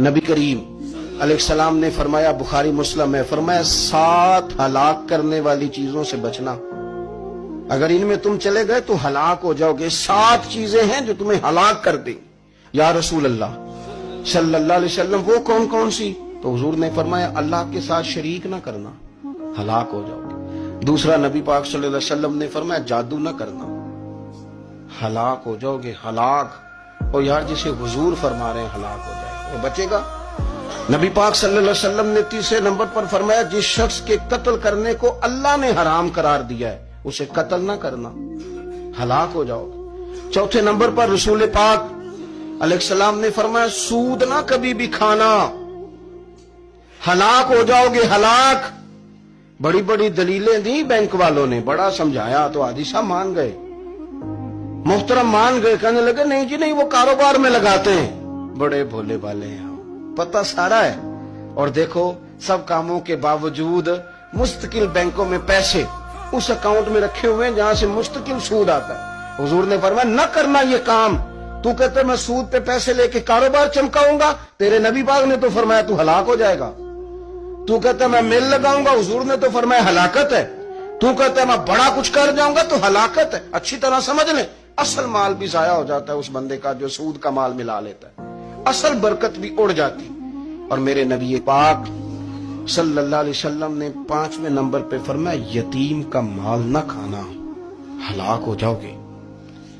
نبی کریم علیہ السلام نے فرمایا، بخاری مسلم میں فرمایا، 7 ہلاک کرنے والی چیزوں سے بچنا، اگر ان میں تم چلے گئے تو ہلاک ہو جاؤ گے۔ 7 چیزیں ہیں جو تمہیں ہلاک کر دیں۔ یا رسول اللہ صلی اللہ علیہ وسلم وہ کون کون سی؟ تو حضور نے فرمایا، اللہ کے ساتھ شریک نہ کرنا، ہلاک ہو جاؤ گے۔ دوسرا نبی پاک صلی اللہ علیہ وسلم نے فرمایا، جادو نہ کرنا، ہلاک ہو جاؤ گے، ہلاک۔ اور یار جسے حضور فرما رہے ہیں ہلاک ہو جائے گا، وہ بچے گا؟ نبی پاک صلی اللہ علیہ وسلم نے تیسرے نمبر پر فرمایا، جس شخص کے قتل کرنے کو اللہ نے حرام قرار دیا ہے اسے قتل نہ کرنا، ہلاک ہو جاؤ گے۔ چوتھے نمبر پر رسول پاک علیہ السلام نے فرمایا، سود نہ کبھی بھی کھانا، ہلاک ہو جاؤ گے، ہلاک۔ بڑی بڑی دلیلیں دی بینک والوں نے، بڑا سمجھایا تو حاجی صاحب مان گئے، محترم مان گئے، کہنے لگے نہیں جی نہیں، وہ کاروبار میں لگاتے ہیں۔ بڑے بھولے والے ہیں، پتہ سارا ہے۔ اور دیکھو سب کاموں کے باوجود مستقل بینکوں میں پیسے اس اکاؤنٹ میں رکھے ہوئے ہیں جہاں سے مستقل سود آتا ہے۔ حضور نے فرمایا، نہ کرنا یہ کام۔ تو کہتے میں سود پہ پیسے لے کے کاروبار چمکاؤں گا، تیرے نبی پاک نے تو فرمایا تو ہلاک ہو جائے گا۔ تو کہتا میں میل لگاؤں گا، حضور نے تو فرمایا ہلاکت ہے۔ تو کہتا ہے میں بڑا کچھ کر جاؤں گا تو ہلاکت ہے۔ اچھی طرح سمجھ لیں، اصل مال بھی ضائع ہو جاتا ہے اس بندے کا جو سود کا مال ملا لیتا ہے، اصل برکت بھی اڑ جاتی۔ اور میرے نبی پاک صلی اللہ علیہ وسلم نے 5ویں نمبر پہ فرمایا، یتیم کا مال نہ کھانا، ہلاک ہو جاؤ گے۔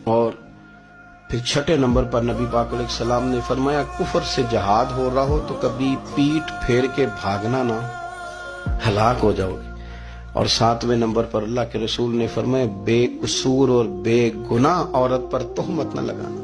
اور پھر 6 نمبر پر نبی پاک علیہ السلام نے فرمایا، کفر سے جہاد ہو رہا ہو تو کبھی پیٹ پھیر کے بھاگنا نہ، ہلاک ہو جاؤ گے۔ اور 7ویں نمبر پر اللہ کے رسول نے فرمایا، بے قصور اور بے گناہ عورت پر تہمت نہ لگانا۔